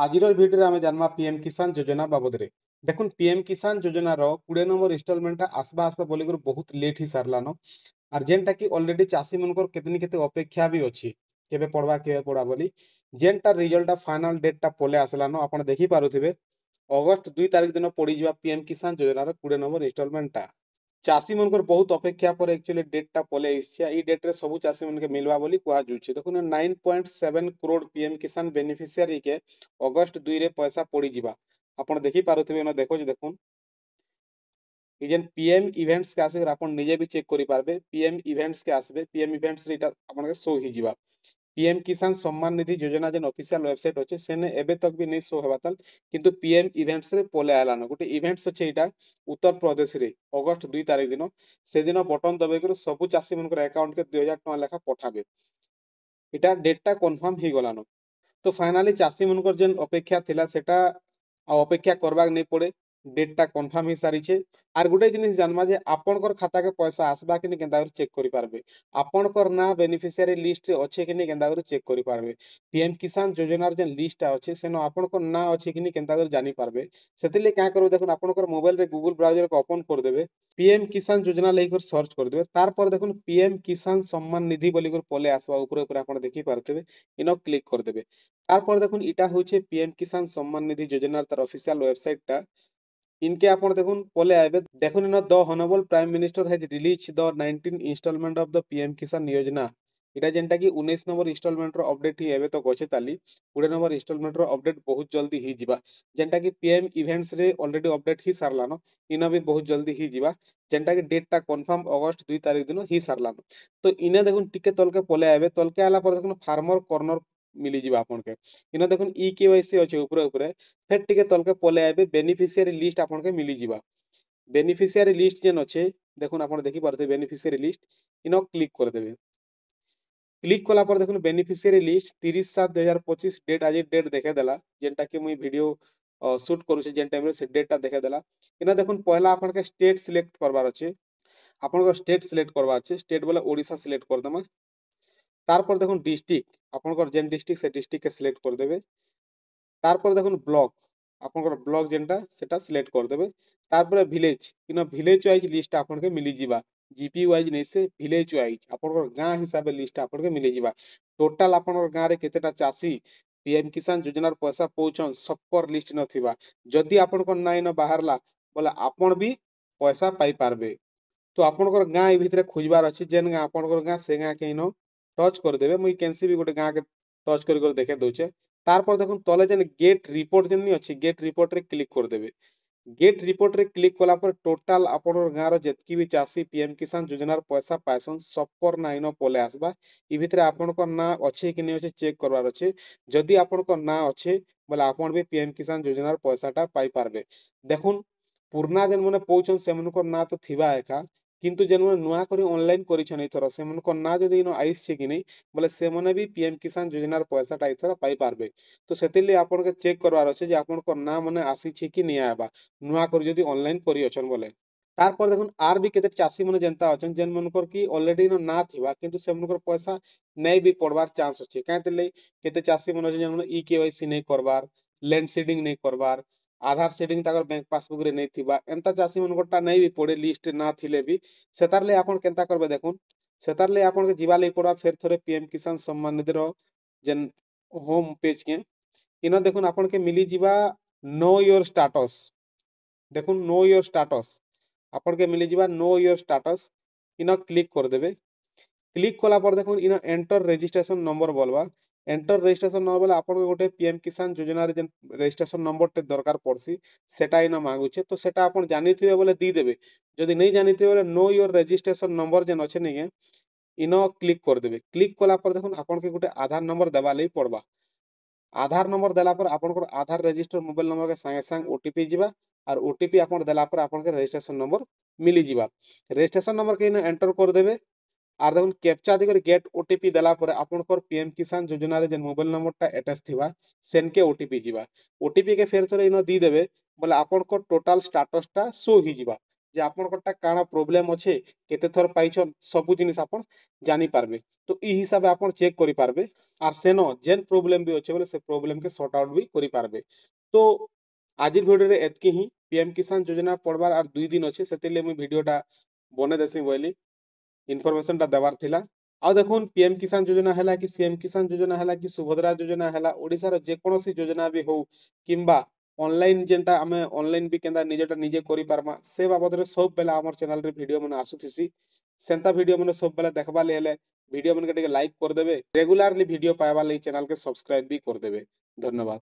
আজির ভিডিওরে আমি জানমা পিএম কিষান যোজনা বাবদরে। দেখুন পিএম কিষান যোজনার 20 নম্বর ইনস্টলমেন্টটা আসবা বলি করে বহুত লেট হি সারলান। আর যেনটা কি অলরেডি চাষী মনকর কেতে অপেক্ষা বি অছি কেবে পড়বা বলি। যেনটার রিজল্টটা ফাইনাল ডেটটা পলে আসলান আপনার দেখি পারুথিবে। অগস্ট 2 তারিখ দিন পড়িযা পিএম কিষান যোজনার 20 নম্বর ইনস্টলমেন্টটা। চাষী মনকর বহুত অপেক্ষা পরে একচুয়ালি ডেটটা পলে আসছে। এই ডেটরে সবু চাষী মনকে মিলবা বলি কুয়া যাচ্ছে। দেখুন 9.7 crore পিএম কিষান বেনিফিসিয়ারি কে অগস্ট 2 রে পয়সা পড়িযা। আপনার দেখি পারুথিবে এনে দেখুছ দেখুন। এই যে পিএম ইভেন্টস কে আসবে আপন নিজে বি চেক করি পারবে। পিএম ইভেন্টস কে আসবে, পিএম ইভেন্টস রে এটা আপনাকে শো হিଯିবা। পিএম কিষান সম্মান নিধি যোজনা যেন অফিসিয়াল ওয়েবসাইট আছে সেনে এবে তক বি নেই শো হবা তাল, কিন্তু পিএম ইভেন্টস রে পলে আলানো গোটে ইভেন্টস আছে এটা উত্তরপ্রদেশ রে অগস্ট 2 তারিখ দিন। সেদিন বটন দবাই করে সবু চাষী মনকর অ্যাকাউন্ট কে 2000 টাকা লেখা পঠাবে। এটা ডেটটা কনফার্ম হই গলানো। তো ফাইনালি চাষী মনকর যেন অপেক্ষা থিলা সেটা অপেক্ষা করবাক নেই পড়ে। ডেটটা কনফার্ম হই সারিছে। আর গোটে জিনিস জানবা যে আপনকর খাতাকে পয়সা আসবা কি নি কেনতা করে চেক করি পারবে। আপনকর না বেনিফিসিয়ারি লিস্ট রে আছে কি নি কেনতা করে চেক করি পারবে। পিএম কিষান যোজনার যে লিস্টটা আছে সেন আপনকর না আছে কি নি কেনতা করে জানি পারবে। সেতিলে কাঁ করবে দেখুন আপনকর মোবাইল রে গুগল ব্রাউজার কে ওপেন করে দেবে। পিএম কিষান যোজনা লাগি করে সর্চ করে দেবে। তারপর দেখুন পিএম কিষান সম্মান নিধি বলি করে পলে আসবা উপরে উপরে আপনারা দেখি পারতেবে। ইনো ক্লিক করে দেবে। তারপর দেখুন এটা হচ্ছে পিএম কিষান সম্মান নিধি যোজনার তার অফিসিয়াল ওয়েবসাইটটা। ইনকে আপনার দেখুন পলে আইবে দেখুন in the honourable prime minister has release the 19 instalment of the PM Kisan Yojana. এটা যেনটা কি 19 নম্বর ইনস্টলমেন্টর অপডেট হি এবে তো গছে তালি 20 নম্বর ইনস্টলমেন্টর অপডেট বহুত জলদি হি ଯିବା। যেনটা কি পিএম ইভেন্টস রে অলরেডি অপডেট হি সারলানো। ইনো भी बहुत जल्दी হি ଯିବା। যেনটা কি ডেটটা কনফার্ম অগস্ট 2 তারিখ দিন হি সারলানো। তো ইনে দেখুন টিকে তলকে পলে আইবে, তলকে আলা পরে দেখুন ফার্মর কর্নর মিলি ଯିବା আপনাকে। ইনে দেখুন ই কেওয়াইসি আছে উপরে উপরে। ফের টিকে তলকে পলে আইবে বেনিফিসিয়ারি লিস্ট আপনাকে মিলি ଯିବା। বেনিফিসিয়ারি লিস্ট যেন আছে দেখুন আপনারা দেখি পারতে বেনিফিসিয়ারি লিস্ট ইনো ক্লিক করে দেবে। ক্লিক কলা পরে দেখুন বেনিফিসিয়ারি লিস্ট 30/7/2025 ডেট আজি ডেট দেখে দেলা। যেনটা কি মুই ভিডিও শুট করুছি যেন টাইমে সে ডেটটা দেখে দেলা। ইনো দেখুন পহলা আপনাকে স্টেট সিলেক্ট করবার আছে। আপনাকে স্টেট সিলেক্ট করবার আছে, স্টেট বলে ওড়িশা সিলেক্ট করে দেমা। তারপর দেখুন ডিস্ট্রিক্ট আপনার যেন ডিস্ট্রিক্ট সে ডিস্ট্রিক্টকে সিলেক্ট করে দেবে। তারপরে দেখুন ব্লক আপনার ব্লক যেটা সেটা সিলেক্ট করে দেবে। তারপরে ভিলেজ কিনা ভিলেজ ওয়াইজ লিস্ট আপনাকে মিলিଯିବା। জিপি ওয়াইজ নেই সে ভিলেজ ওয়াইজ আপনার গাঁ হিসাবে লিস্ট আপনাকে মিলি ଯିବା। টোটাল আপনার গাঁরে কেতেটা চাষী পিএম কিষান যোজনার পয়সা পৌঁছন সবকর লিস্ট নথিবা। যদি আপনার না ইন বাহারলা বলে আপন বি পয়সা পাই পারবে। তো আপনার গাঁ এই ভিতরে খুঁজবার আছে যেন গাঁ আপনার গাঁ সে গাঁ কে ইন টচ করে দেবে। মুই কেনসি বি গোটে গাঁ কে টচ করে দেখে দউছে। তারপর দেখুন তলে যেন গেট রিপোর্ট যেন আছে গেট রিপোর্ট রে ক্লিক করে দেবে। গেট রিপোর্ট রে ক্লিক কলা পরে টোটাল আপনার গাঁর যেতকি বি চাষী পিএম কিষান যোজনার পয়সা পাইছন সবকর না ইন পলে আসবা। ই ভিতরে আপনার না আছে কি নেই আছে চেক করবার আছে। যদি আপনার না আছে বলে আপন বি পিএম কিষান যোজনার পয়সাটা পাই পারবে। দেখুন পুরনা যেন মানে পৌঁছন সেমানকর না তো থিবা একা, কিন্তু যেন মানে নূয়া করে অনলাইন করিছন এথর সেমানকর না যদি ইনো আইসছে কি নেই বলে সেমানে বি পিএম কিষান যোজনার পয়সাটা এথর পাই পারবে। তো সেতিলে আপনাকে চেক করবার আছে যে আপনার না মানে আসিছে কি নিয়ে আবা নূয়া করে যদি অনলাইন করি অছন বলে। তারপর দেখুন আর বি কেতে চাষী মানে যেনতা অছন যেন মনকর কি অলরেডি ইনো না থিবা কিন্তু সেমানকর পয়সা নেই বি পড়বার চান্স আছে। কাইতেলে কেতে চাষী মানে আছে যেন ই কেওয়াইসি নেই করবার, ল্যান্ড সিডিং নেই করবার, আধার সিডিং তাकर बैंक पासबुक रे नहीं थिबा एंता चासी मनकोटा नहीं भी पड़े लिस्ट ना थिले भी। सेतार ले आपण केनता करबे देखुन। सेतार ले आपण के जीवा ले पड़ा फिर थोड़े पीएम किसान सम्मान निधि रो जेन होम पेज के इनो देखुन आपण के मिली जीवा नो योर स्टेटस। देखुन नो योर स्टेटस आपण के मिली जीवा know your status Eno click कर देबे। क्लिक कला पर देखुन इनो एंटर रजिस्ट्रेशन नंबर बोलबा। एंटर रजिस्ट्रेशन नंबर बोले आपन गोटे पीएम किसान योजना रे जेन रजिस्ट्रेशन नंबर टे दरकार पड़सी सेटा इनो मांगुचे। तो सेटा आपन जानिथिबे बोले दी देबे। जदि नहीं जानिथिबे बोले नो योर रजिस्ट्रेशन नंबर जेन अछि नै इनो क्लिक कर देबे। क्लिक कला पर देखुन आपन के गोटे आधार नंबर देबा लई पड़बा। आधार नंबर देला पर आपन आधार रजिस्टर मोबाइल नंबर के संगे संग ओटीपी जीवा। और ओटीपी आपन देला पर आपन के रजिस्ट्रेशन नंबर मिली जीवा। रजिस्ट्रेशन नंबर के इनो एंटर कर देबे। আর দেখুন ক্যাপচা দিয়ে গেট ওটিপি দেলা পরে আপনার পিএম কিষান যোজনার যে মোবাইল নম্বরটা আটাচ থিবা সেনকে ওটিপি ଯିବା। ওটিপি কে ফের থরে ইনো দি দেবে বলে আপনার টোটাল স্ট্যাটাসটা শো হি ଯିବା। ଯେ ଆପଣଙ୍କରଟା କାଣା ପ୍ରୋବ୍ଲେମ୍ ଅଛେ, କେତେ ଥର ପାଇଛନ୍ ସବୁ ଜିନିଷ ଆପଣ ଜାଣିପାରବେ। ତ ଇ ହିସାବେ ଆପଣ ଚେକ୍ କରିପାରବେ ଆର୍ ସେନ ଯେନ୍ ପ୍ରୋବ୍ଲେମ୍ ବି ଅଛେ ବୋଲେ ସେ ପ୍ରୋବ୍ଲେମ୍ କେ ସର୍ଟ ଆଉଟ୍ ବି କରିପାରବେ। ତ ଆଜିର ଭିଡ଼ିଓରେ ଏତକି ହିଁ। ପିଏମ୍ କିଷାନ ଯୋଜନା ପଢ଼ବାର୍ ଆର୍ 2 ଦିନ ଅଛେ, ସେଥିର୍ଲାଗି ମୁଇଁ ଭିଡ଼ିଓଟା ବନେଇ ଦେସିଁ ବୋଇଲି। ଇନଫର୍ମେସନଟା ଦେବାର ଥିଲା। ଆଉ ଦେଖୁନ୍ ପିଏମ୍ କିଷାନ ଯୋଜନା ହେଲା କି ସିଏମ୍ କିଷାନ ଯୋଜନା ହେଲା କି ସୁଭଦ୍ରା ଯୋଜନା ହେଲା, ଓଡ଼ିଶାର ଯେକୌଣସି ଯୋଜନା ବି ହଉ କିମ୍ବା ଅନଲାଇନ୍ ଯେନ୍ଟା ଆମେ ଅନଲାଇନ୍ ବି କେନ୍ତା ନିଜେଟା ନିଜେ କରିପାରମା ସେ ବାବଦରେ ସବୁବେଲେ ଆମର ଚ୍ୟାନେଲରେ ଭିଡ଼ିଓ ମାନେ ଆସୁଥିସି। ସେନ୍ତା ଭିଡ଼ିଓ ମାନେ ସବୁବେଲେ ଦେଖବାର୍ ଲାଗି ହେଲେ ଭିଡ଼ିଓ ମାନକେ ଟିକେ ଲାଇକ୍ କରିଦେବେ। ରେଗୁଲାରଲି ଭିଡ଼ିଓ ପାଇବାର୍ ଲାଗି ଚ୍ୟାନେଲକେ ସବସ୍କ୍ରାଇବ ବି କରିଦେବେ। ଧନ୍ୟବାଦ।